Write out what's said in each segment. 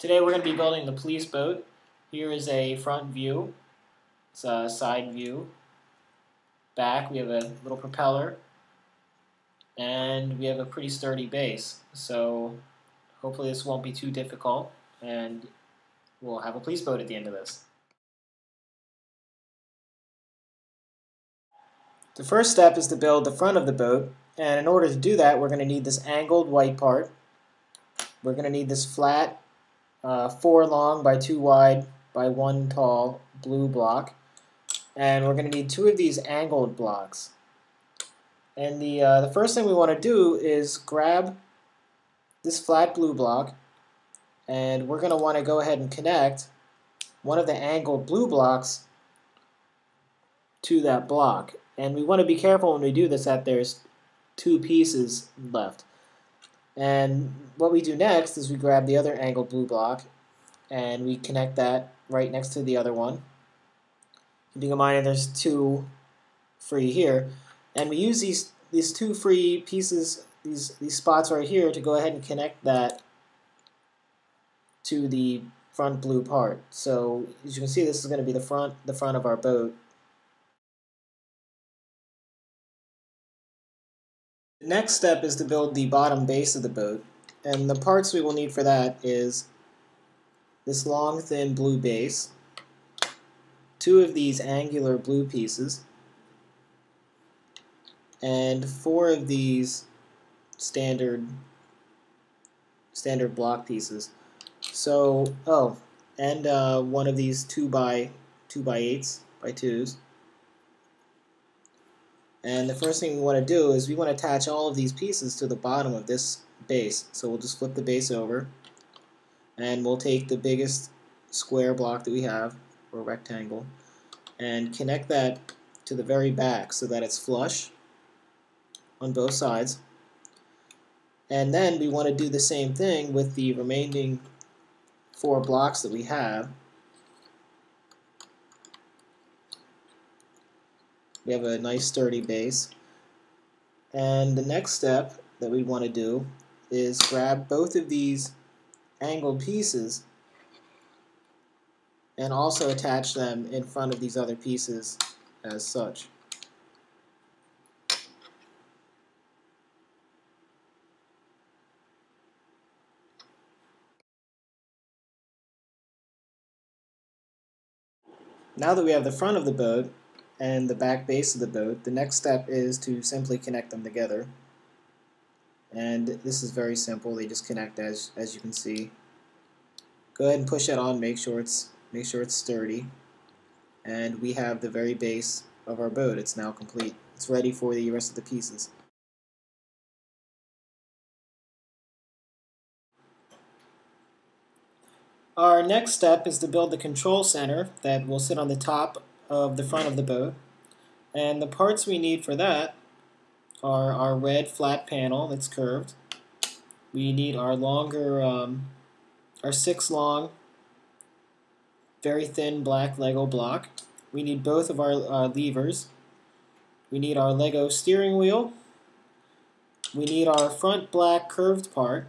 Today we're going to be building the police boat. Here is a front view. It's a side view. Back we have a little propeller and we have a pretty sturdy base. So hopefully this won't be too difficult and we'll have a police boat at the end of this. The first step is to build the front of the boat, and in order to do that we're going to need this angled white part. We're going to need this flat 4 long by 2 wide by 1 tall blue block, and we're going to need 2 of these angled blocks. And the first thing we want to do is grab this flat blue block, and we're going to want to go ahead and connect one of the angled blue blocks to that block. And we want to be careful when we do this that there's 2 pieces left. And what we do next is we grab the other angled blue block and we connect that right next to the other one. Keeping in mind that there's 2 free here. And we use these 2 free pieces, these spots right here, to go ahead and connect that to the front blue part. So as you can see, this is going to be the front of our boat. The next step is to build the bottom base of the boat, and the parts we will need for that is this long thin blue base, 2 of these angular blue pieces, and 4 of these standard block pieces. So and 1 of these 2 by 8s by 2s. And the first thing we want to do is we want to attach all of these pieces to the bottom of this base. So we'll just flip the base over, and we'll take the biggest square block that we have, or rectangle, and connect that to the very back so that it's flush on both sides. And then we want to do the same thing with the remaining 4 blocks that we have. We have a nice sturdy base. And the next step that we want to do is grab both of these angled pieces and also attach them in front of these other pieces as such. Now that we have the front of the boat and the back base of the boat, the next step is to simply connect them together. And this is very simple. They just connect as you can see. Go ahead and push it on, make sure it's sturdy. And we have the very base of our boat. It's now complete. It's ready for the rest of the pieces. Our next step is to build the control center that will sit on the top of the front of the boat. And the parts we need for that are our red flat panel that's curved. We need our longer, our 6 long, very thin black Lego block. We need both of our levers. We need our Lego steering wheel. We need our front black curved part.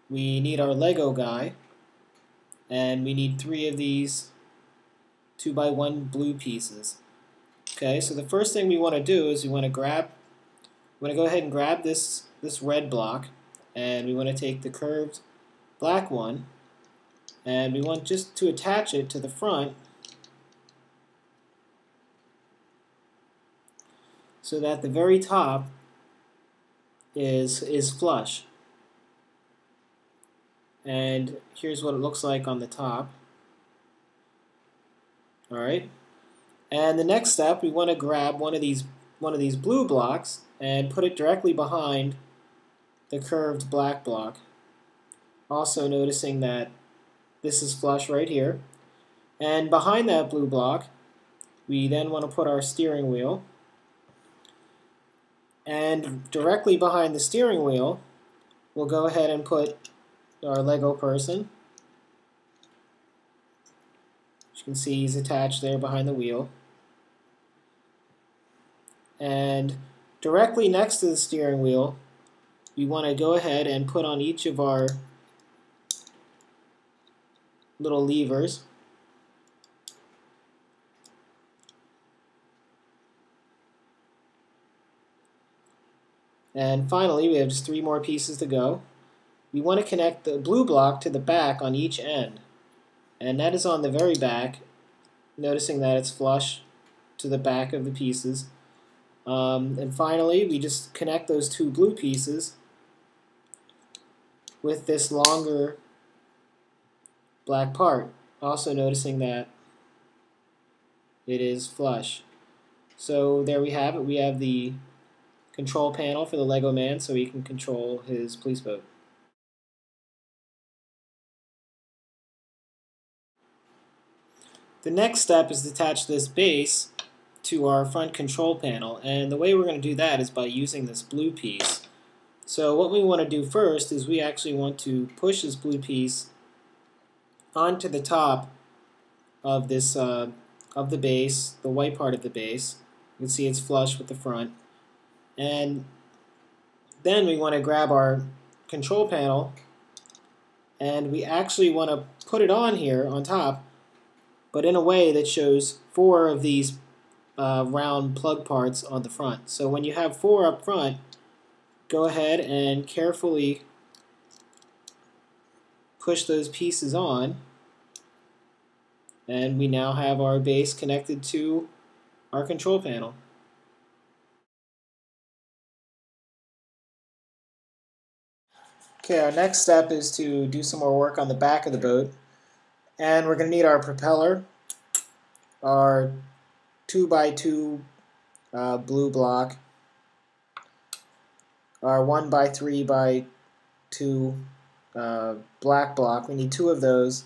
We need our Lego guy. And we need 3 of these 2 by 1 blue pieces. Okay, so the first thing we want to do is we want to go ahead and grab this red block, and we want to take the curved black one, and we want just to attach it to the front so that the very top is flush. And here's what it looks like on the top. Alright. And the next step, we want to grab one of these blue blocks and put it directly behind the curved black block. Also noticing that this is flush right here. And behind that blue block, we then want to put our steering wheel. And directly behind the steering wheel, we'll go ahead and put our Lego person. As you can see, he's attached there behind the wheel. And directly next to the steering wheel, we want to go ahead and put on each of our little levers. And finally, we have just 3 more pieces to go. We want to connect the blue block to the back on each end. And that is on the very back, noticing that it's flush to the back of the pieces. And finally, we just connect those 2 blue pieces with this longer black part, also noticing that it is flush. So there we have it. We have the control panel for the Lego man so he can control his police boat. The next step is to attach this base to our front control panel, and the way we're going to do that is by using this blue piece. So what we want to do first is we actually want to push this blue piece onto the top of this of the base, the white part of the base. You can see it's flush with the front. And then we want to grab our control panel and we actually want to put it on here on top, but in a way that shows 4 of these round plug parts on the front. So when you have 4 up front, go ahead and carefully push those pieces on, and we now have our base connected to our control panel. Okay, our next step is to do some more work on the back of the boat, and we're going to need our propeller, our 2x2 blue block, our 1x3x2 black block. We need 2 of those,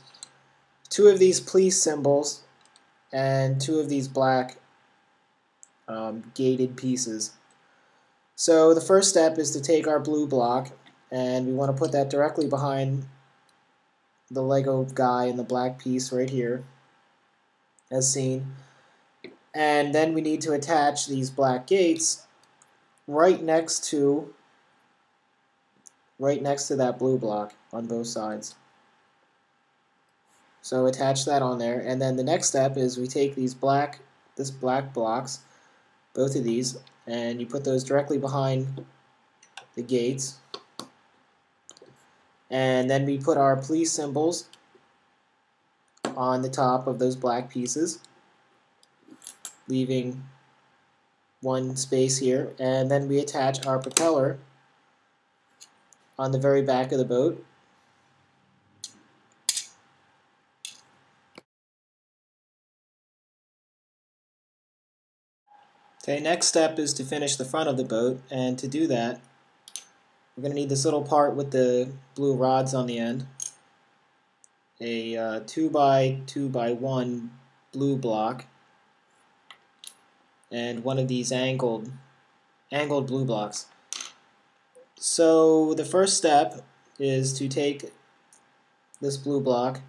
2 of these police symbols, and 2 of these black gated pieces. So the first step is to take our blue block, and we want to put that directly behind the Lego guy in the black piece right here, as seen. And then we need to attach these black gates right next to that blue block on both sides. So attach that on there, and then the next step is we take these black blocks, both of these, and you put those directly behind the gates. And then we put our police symbols on the top of those black pieces, leaving 1 space here. And then we attach our propeller on the very back of the boat. Okay, next step is to finish the front of the boat, and to do that, we're going to need this little part with the blue rods on the end, a 2x2x1 blue block, and 1 of these angled blue blocks. So the first step is to take this blue block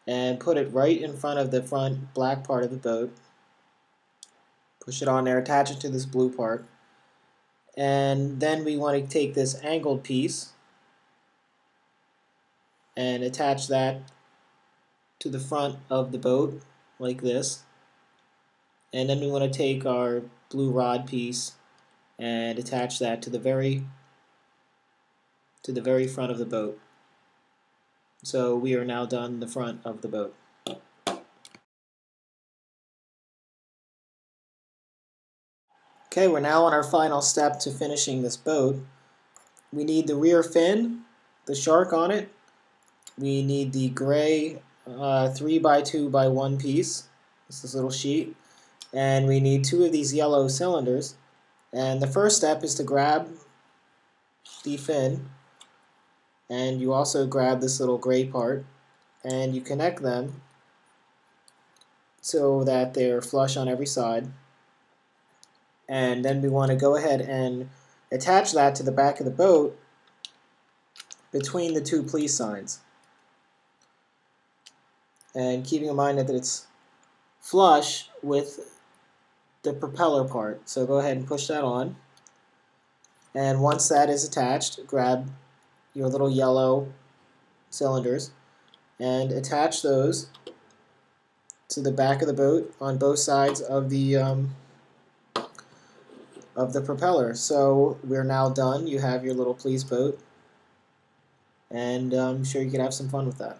and put it right in front of the front black part of the boat. Push it on there, attach it to this blue part. And then we want to take this angled piece and attach that to the front of the boat like this. And then we want to take our blue rod piece and attach that to the very front of the boat. So we are now done the front of the boat. Okay, we're now on our final step to finishing this boat. We need the rear fin, the shark on it. We need the gray 3x2x1 piece, this little sheet. And we need 2 of these yellow cylinders. And the first step is to grab the fin, and you also grab this little gray part, and you connect them so that they're flush on every side. And then we want to go ahead and attach that to the back of the boat between the 2 police signs. And keeping in mind that it's flush with the propeller part. So go ahead and push that on. And once that is attached, grab your little yellow cylinders and attach those to the back of the boat on both sides of the propeller. So we're now done. You have your little Please boat, and I'm sure you can have some fun with that.